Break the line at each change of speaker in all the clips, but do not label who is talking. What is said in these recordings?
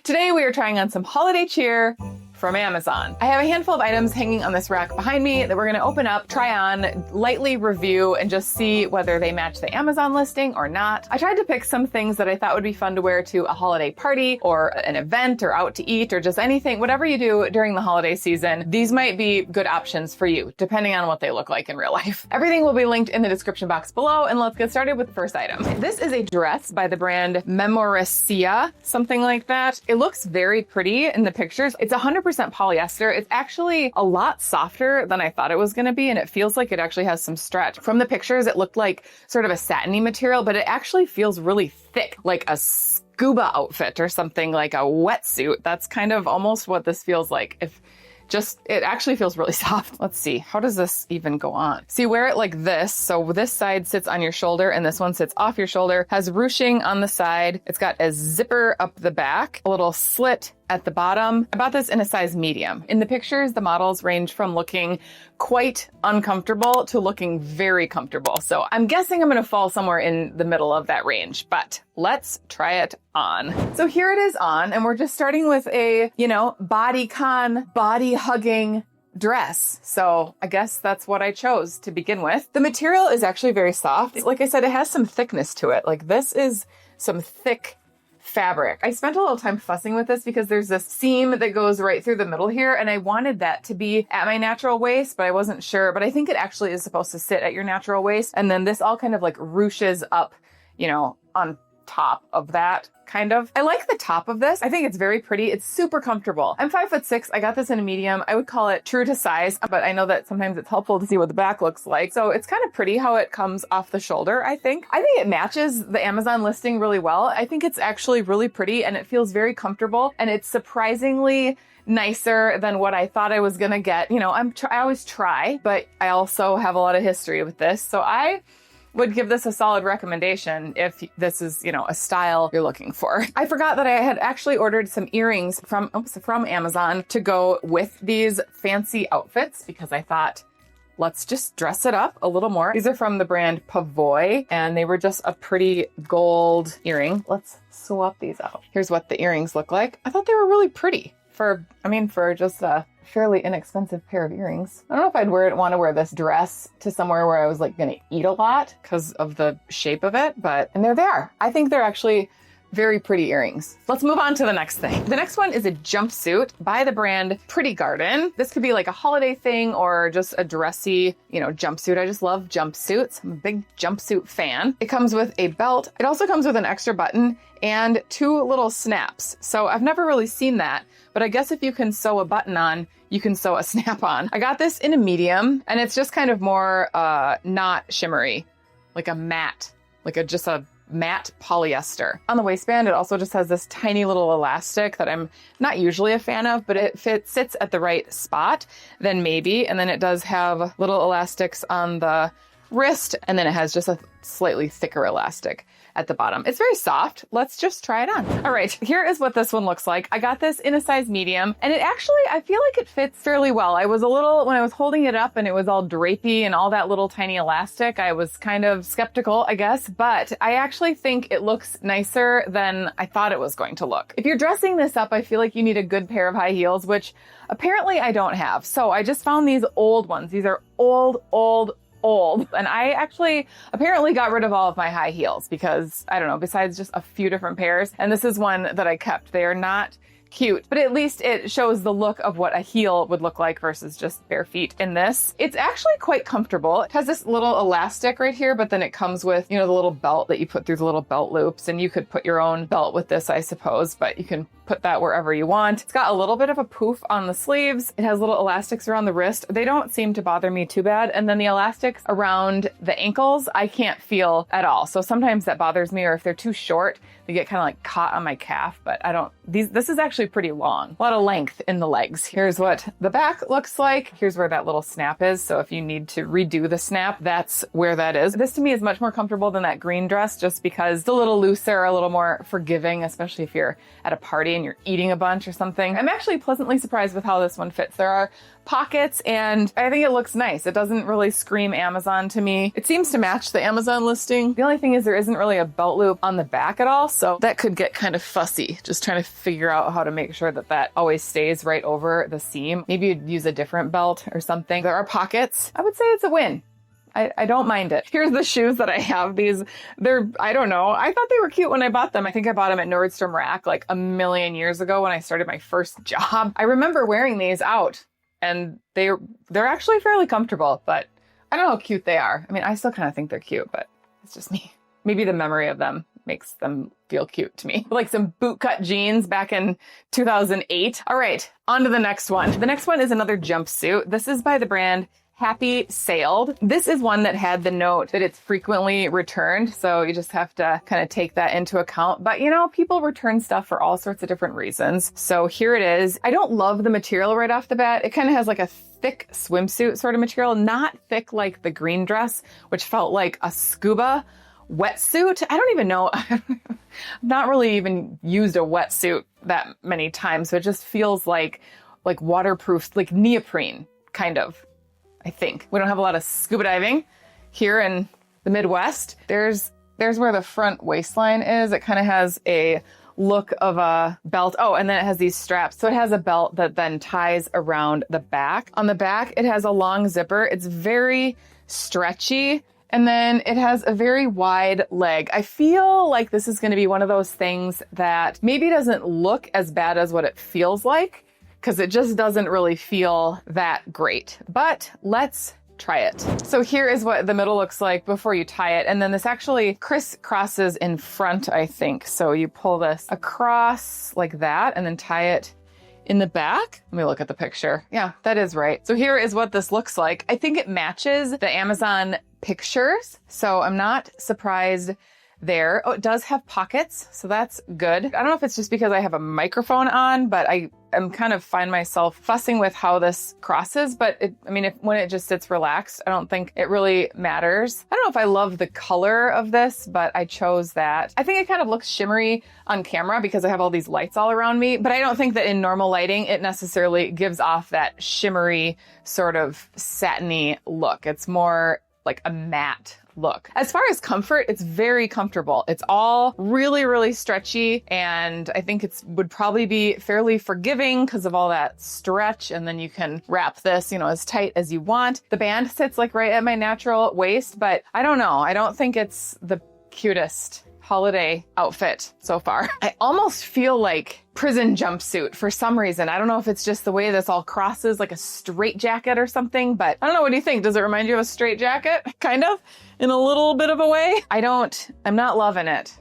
Today we are trying on some holiday cheer from Amazon. I have a handful of items hanging on this rack behind me that we're gonna open up, try on, lightly review, and just see whether they match the Amazon listing or not. I tried to pick some things that I thought would be fun to wear to a holiday party or an event or out to eat or just anything, whatever you do during the holiday season. These might be good options for you, depending on what they look like in real life. Everything will be linked in the description box below, and let's get started with the first item. This is a dress by the brand Memoresia, something like that. It looks very pretty in the pictures. It's 100% polyester. It's actually a lot softer than I thought it was going to be, and it feels like it actually has some stretch. From the pictures, it looked like sort of a satiny material, but it actually feels really thick, like a scuba outfit or something, like a wetsuit. That's kind of almost what this feels like. It actually feels really soft. Let's see, how does this even go on? So you wear it like this. So this side sits on your shoulder and this one sits off your shoulder, has ruching on the side. It's got a zipper up the back, a little slit at the bottom. I bought this in a size medium. In the pictures, the models range from looking quite uncomfortable to looking very comfortable. So I'm guessing I'm gonna fall somewhere in the middle of that range, but let's try it on. So here it is on, and we're just starting with a, bodycon, body hugging dress. So I guess that's what I chose to begin with. The material is actually very soft. Like I said, it has some thickness to it. Like this is some thick fabric. I spent a little time fussing with this because there's this seam that goes right through the middle here, and I wanted that to be at my natural waist, but I wasn't sure. But I think it actually is supposed to sit at your natural waist, and then this all kind of like ruches up, on top of that, kind of. I like the top of this. I think it's very pretty. It's super comfortable. I'm 5'6". I got this in a medium. I would call it true to size, but I know that sometimes it's helpful to see what the back looks like. So it's kind of pretty how it comes off the shoulder, I think. I think it matches the Amazon listing really well. I think it's actually really pretty and it feels very comfortable, and it's surprisingly nicer than what I thought I was gonna get. I always try, but I also have a lot of history with this. So I would give this a solid recommendation if this is, a style you're looking for. I forgot that I had actually ordered some earrings from Amazon to go with these fancy outfits because I thought, let's just dress it up a little more. These are from the brand Pavoy, and they were just a pretty gold earring. Let's swap these out. Here's what the earrings look like. I thought they were really pretty for just a fairly inexpensive pair of earrings. I don't know if I'd want to wear this dress to somewhere where I was like gonna eat a lot because of the shape of it, and there they are. I think they're actually very pretty earrings. Let's move on to the next thing. The next one is a jumpsuit by the brand Pretty Garden. This could be like a holiday thing or just a dressy, jumpsuit. I just love jumpsuits. I'm a big jumpsuit fan. It comes with a belt. It also comes with an extra button and 2 little snaps. So I've never really seen that, but I guess if you can sew a button on, you can sew a snap on. I got this in a medium, and it's just kind of more not shimmery, like a matte, just a matte polyester. On the waistband, it also just has this tiny little elastic that I'm not usually a fan of, but it sits at the right spot, then maybe. And then it does have little elastics on the wrist, and then it has just a slightly thicker elastic at the bottom. It's very soft. Let's just try it on. All right, here is what this one looks like. I got this in a size medium, and I feel like it fits fairly well. When I was holding it up and it was all drapey and all that little tiny elastic, I was kind of skeptical, I guess, but I actually think it looks nicer than I thought it was going to look. If you're dressing this up, I feel like you need a good pair of high heels, which apparently I don't have. So I just found these old ones. These are old. And I actually apparently got rid of all of my high heels because, I don't know, besides just a few different pairs. And this is one that I kept. They are not cute, but at least it shows the look of what a heel would look like versus just bare feet in this. It's actually quite comfortable. It has this little elastic right here, but then it comes with, the little belt that you put through the little belt loops, and you could put your own belt with this, I suppose, but you can put that wherever you want. It's got a little bit of a poof on the sleeves. It has little elastics around the wrist. They don't seem to bother me too bad. And then the elastics around the ankles, I can't feel at all. So sometimes that bothers me, or if they're too short, they get kind of like caught on my calf, but this is actually actually pretty long. A lot of length in the legs. Here's what the back looks like. Here's where that little snap is. So if you need to redo the snap, that's where that is. This to me is much more comfortable than that green dress just because it's a little looser, a little more forgiving, especially if you're at a party and you're eating a bunch or something. I'm actually pleasantly surprised with how this one fits. There are pockets and I think it looks nice. It doesn't really scream Amazon to me. It seems to match the Amazon listing. The only thing is there isn't really a belt loop on the back at all, so that could get kind of fussy. Just trying to figure out how to make sure that that always stays right over the seam. Maybe you'd use a different belt or something. There are pockets. I would say it's a win. I don't mind it. Here's the shoes that I have. I don't know. I thought they were cute when I bought them. I think I bought them at Nordstrom Rack like a million years ago when I started my first job. I remember wearing these out and they're actually fairly comfortable, but I don't know how cute they are. I mean, I still kind of think they're cute, but it's just me. Maybe the memory of them makes them feel cute to me. Like some bootcut jeans back in 2008. All right, on to the next one. The next one is another jumpsuit. This is by the brand Happy Sailed. This is one that had the note that it's frequently returned, so you just have to kind of take that into account. But you know, people return stuff for all sorts of different reasons. So here it is. I don't love the material right off the bat. It kind of has like a thick swimsuit sort of material, not thick like the green dress, which felt like a scuba wetsuit. I don't even know. I've not really even used a wetsuit that many times, so it just feels like waterproof, like neoprene kind of. I think. We don't have a lot of scuba diving here in the Midwest. There's where the front waistline is. It kind of has a look of a belt. Oh, and then it has these straps. So it has a belt that then ties around the back. On the back, it has a long zipper. It's very stretchy. And then it has a very wide leg. I feel like this is going to be one of those things that maybe doesn't look as bad as what it feels like, because it just doesn't really feel that great. But let's try it. So here is what the middle looks like before you tie it. And then this actually crisscrosses in front, I think. So you pull this across like that and then tie it in the back. Let me look at the picture. Yeah, that is right. So here is what this looks like. I think it matches the Amazon pictures. So I'm not surprised there. Oh, it does have pockets, so that's good. I don't know if it's just because I have a microphone on, but I'm kind of find myself fussing with how this crosses, but when it just sits relaxed, I don't think it really matters. I don't know if I love the color of this, but I chose that. I think it kind of looks shimmery on camera because I have all these lights all around me, but I don't think that in normal lighting, it necessarily gives off that shimmery sort of satiny look. It's more like a matte look. As far as comfort, it's very comfortable. It's all really, really stretchy, and I think would probably be fairly forgiving because of all that stretch, and then you can wrap this, as tight as you want. The band sits like right at my natural waist, but I don't know. I don't think it's the cutest holiday outfit so far. I almost feel like prison jumpsuit for some reason. I don't know if it's just the way this all crosses like a straight jacket or something, but I don't know. What do you think? Does it remind you of a straight jacket? Kind of, in a little bit of a way. I'm not loving it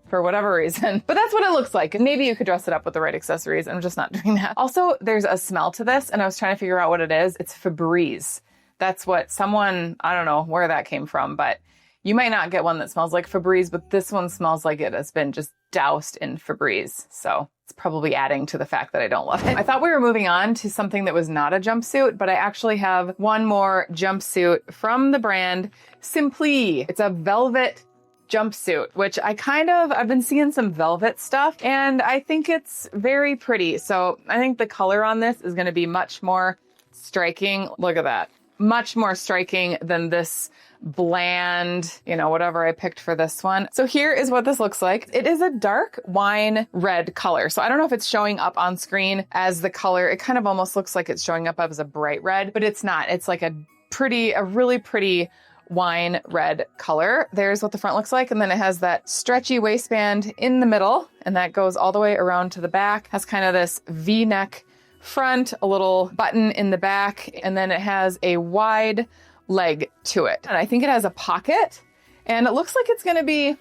for whatever reason, but that's what it looks like. And maybe you could dress it up with the right accessories. I'm just not doing that. Also, there's a smell to this, and I was trying to figure out what it is. It's Febreze. That's what I don't know where that came from, but you might not get one that smells like Febreze, but this one smells like it has been just doused in Febreze. So it's probably adding to the fact that I don't love it. I thought we were moving on to something that was not a jumpsuit, but I actually have one more jumpsuit from the brand Simply. It's a velvet jumpsuit, which I've been seeing some velvet stuff, and I think it's very pretty. So I think the color on this is going to be much more striking. Look at that. Much more striking than this bland, whatever I picked for this one. So here is what this looks like. It is a dark wine red color. So I don't know if it's showing up on screen as the color. It kind of almost looks like it's showing up as a bright red, but it's not. It's like a really pretty wine red color. There's what the front looks like. And then it has that stretchy waistband in the middle, and that goes all the way around to the back. Has kind of this V-neck front, a little button in the back, and then it has a wide leg to it. And I think it has a pocket, and it looks like it's going to be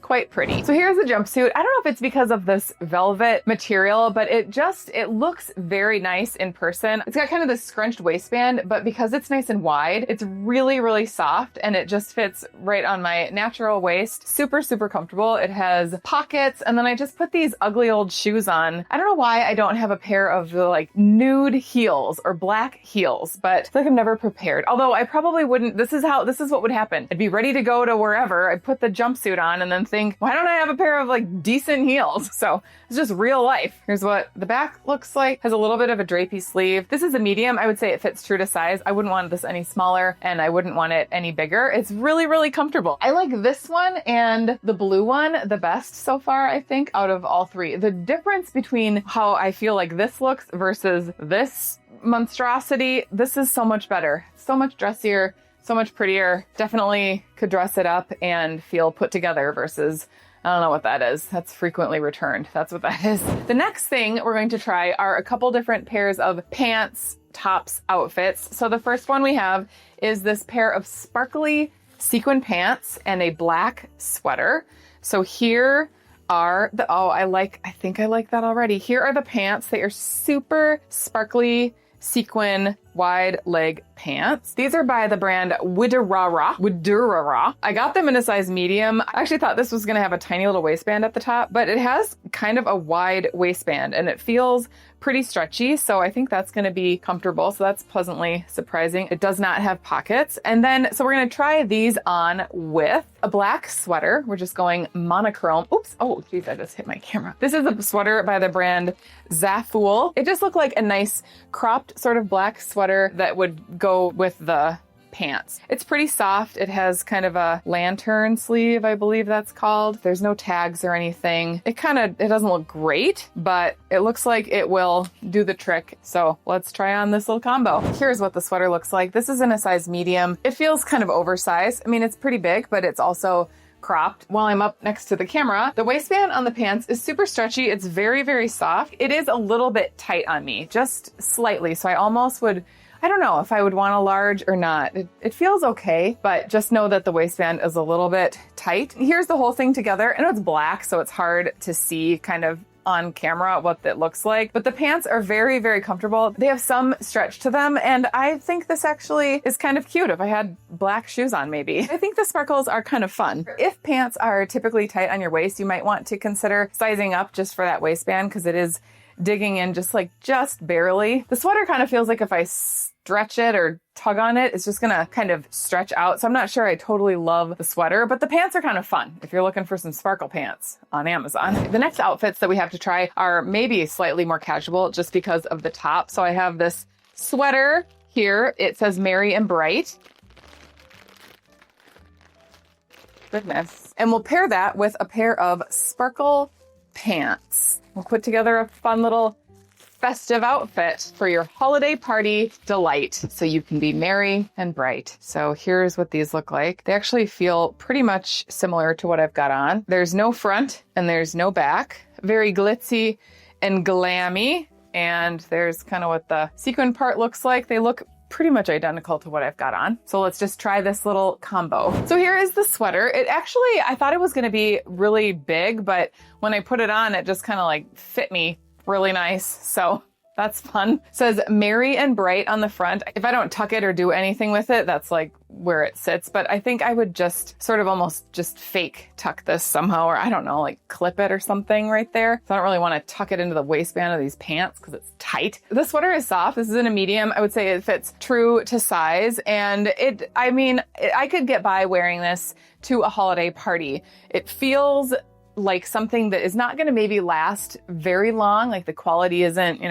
quite pretty. So here's the jumpsuit. I don't know if it's because of this velvet material, but it looks very nice in person. It's got kind of this scrunched waistband, but because it's nice and wide, it's really, really soft and it just fits right on my natural waist. Super, super comfortable. It has pockets, and then I just put these ugly old shoes on. I don't know why I don't have a pair of the like nude heels or black heels, but I feel like I'm never prepared. Although I probably wouldn't. This is what would happen. I'd be ready to go to wherever. I'd put the jumpsuit on and then think, why don't I have a pair of like decent heels? So it's just real life. Here's what the back looks like. Has a little bit of a drapey sleeve. This is a medium. I would say it fits true to size. I wouldn't want this any smaller and I wouldn't want it any bigger. It's really, really comfortable. I like this one and the blue one the best so far, I think, out of all three. The difference between how I feel like this looks versus this monstrosity, this is so much better. So much dressier, so much prettier. Definitely could dress it up and feel put together versus, I don't know what that is. That's frequently returned. That's what that is. The next thing we're going to try are a couple different pairs of pants, tops, outfits. So the first one we have is this pair of sparkly sequin pants and a black sweater. So here are the, I think I like that already. Here are the pants. They are super sparkly sequin wide leg pants. These are by the brand Widurara. I got them in a size medium. I actually thought this was going to have a tiny little waistband at the top, but it has kind of a wide waistband and it feels pretty stretchy. So I think that's going to be comfortable. So that's pleasantly surprising. It does not have pockets. And then, so we're going to try these on with a black sweater. We're just going monochrome. Oops. Oh, geez, I just hit my camera. This is a sweater by the brand Zaful. It just looked like a nice cropped sort of black sweater that would go with the pants. It's pretty soft. It has kind of a lantern sleeve, I believe that's called. There's no tags or anything. It doesn't look great, but it looks like it will do the trick. So let's try on this little combo. Here's what the sweater looks like. This is in a size medium. It feels kind of oversized. I mean, it's pretty big, but it's also cropped. While I'm up next to the camera, the waistband on the pants is super stretchy. It's very, very soft. It is a little bit tight on me, just slightly. So I almost would, I don't know if I would want a large or not. It feels okay, but just know that the waistband is a little bit tight. Here's the whole thing together. I know it's black, so it's hard to see kind of on camera what that looks like, but the pants are very, very comfortable. They have some stretch to them, and I think this actually is kind of cute if I had black shoes on maybe. I think the sparkles are kind of fun. If pants are typically tight on your waist, you might want to consider sizing up just for that waistband because it is digging in just barely. The sweater kind of feels like if I stretch it or tug on it, it's just gonna kind of stretch out. So I'm not sure I totally love the sweater, but the pants are kind of fun if you're looking for some sparkle pants on Amazon. The next outfits that we have to try are maybe slightly more casual just because of the top. So I have this sweater here. It says Merry and Bright. Goodness. And we'll pair that with a pair of sparkle pants. We'll put together a fun little festive outfit for your holiday party delight so you can be merry and bright. So here's what these look like. They actually feel pretty much similar to what I've got on. There's no front and there's no back. Very glitzy and glammy. And there's kind of what the sequin part looks like. They look pretty much identical to what I've got on. So let's just try this little combo. So here is the sweater. It actually, I thought it was going to be really big, but when I put it on, it just kind of like fit me really nice. So that's fun. It says Merry and Bright on the front. If I don't tuck it or do anything with it, that's like where it sits. But I think I would just sort of almost just fake tuck this somehow, or I don't know, like clip it or something right there. So I don't really want to tuck it into the waistband of these pants because it's tight. The sweater is soft. This is in a medium. I would say it fits true to size. And I could get by wearing this to a holiday party. It feels like something that is not going to maybe last very long. Like the quality isn't,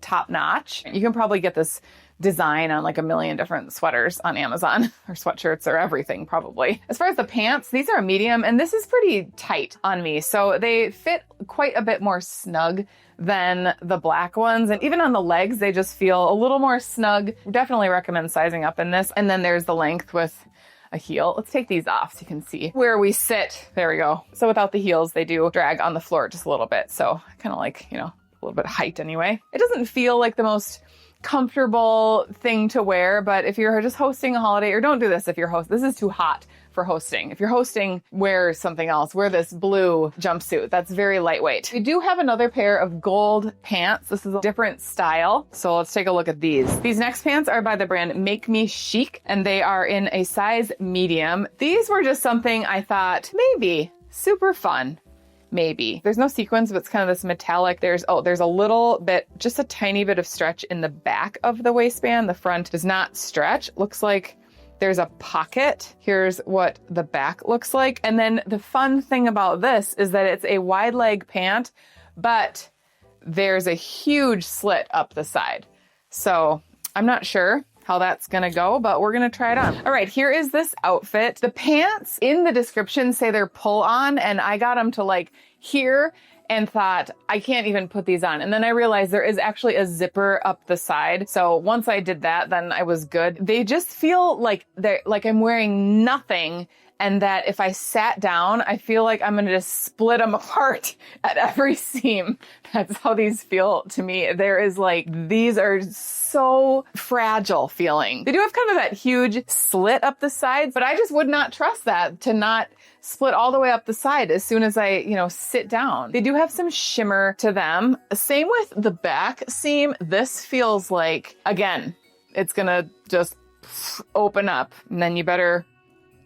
top notch. You can probably get this design on like a million different sweaters on Amazon or sweatshirts or everything probably. As far as the pants, these are a medium and this is pretty tight on me. So they fit quite a bit more snug than the black ones. And even on the legs, they just feel a little more snug. Definitely recommend sizing up in this. And then there's the length with a heel. Let's take these off so you can see where we sit. There we go. So without the heels, they do drag on the floor just a little bit. So kind of like, a little bit of height anyway. It doesn't feel like the most comfortable thing to wear, but if you're just hosting a holiday, or don't do this if you're this is too hot for hosting. If you're hosting, wear something else. Wear this blue jumpsuit. That's very lightweight. We do have another pair of gold pants. This is a different style. So let's take a look at these. These next pants are by the brand Make Me Chic, and they are in a size medium. These were just something I thought maybe super fun. Maybe. There's no sequins, but it's kind of this metallic. There's a little bit, just a tiny bit of stretch in the back of the waistband. The front does not stretch. Looks like there's a pocket. Here's what the back looks like. And then the fun thing about this is that it's a wide leg pant, but there's a huge slit up the side. So I'm not sure how that's gonna go, but we're gonna try it on. All right, here is this outfit. The pants in the description say they're pull on, and I got them to like here and thought, I can't even put these on. And then I realized there is actually a zipper up the side. So once I did that, then I was good. They just feel like I'm wearing nothing, and that if I sat down, I feel like I'm gonna just split them apart at every seam. That's how these feel to me. There is like, these are so fragile feeling. They do have kind of that huge slit up the sides, but I just would not trust that to not split all the way up the side as soon as I, sit down. They do have some shimmer to them. Same with the back seam. This feels like, again, it's gonna just open up, and then you better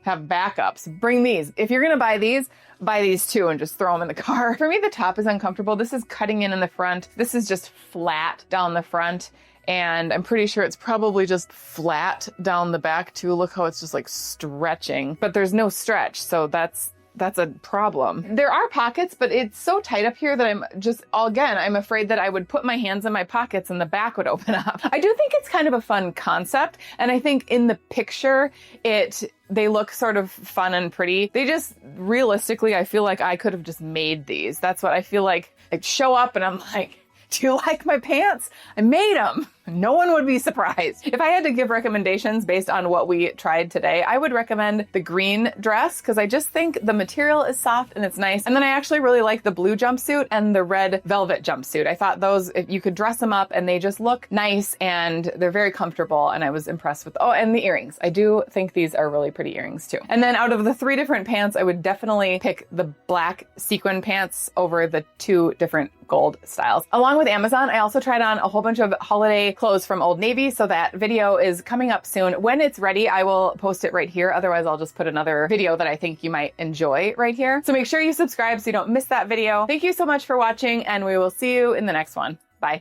have backups. Bring these. If you're gonna buy these too and just throw them in the car. For me, the top is uncomfortable. This is cutting in the front. This is just flat down the front. And I'm pretty sure it's probably just flat down the back too. Look how it's just like stretching, but there's no stretch. So that's a problem. There are pockets, but it's so tight up here that I'm afraid that I would put my hands in my pockets and the back would open up. I do think it's kind of a fun concept. And I think in the picture, they look sort of fun and pretty. They just, realistically, I feel like I could have just made these. That's what I feel like. I show up and I'm like, do you like my pants? I made them. No one would be surprised. If I had to give recommendations based on what we tried today, I would recommend the green dress because I just think the material is soft and it's nice. And then I actually really like the blue jumpsuit and the red velvet jumpsuit. I thought those, if you could dress them up and they just look nice and they're very comfortable, and I was impressed with, and the earrings. I do think these are really pretty earrings too. And then out of the 3 different pants, I would definitely pick the black sequin pants over the 2 different gold styles. Along with Amazon, I also tried on a whole bunch of holiday clothes from Old Navy, so that video is coming up soon. When it's ready, I will post it right here. Otherwise, I'll just put another video that I think you might enjoy right here. So make sure you subscribe so you don't miss that video. Thank you so much for watching, and we will see you in the next one. Bye.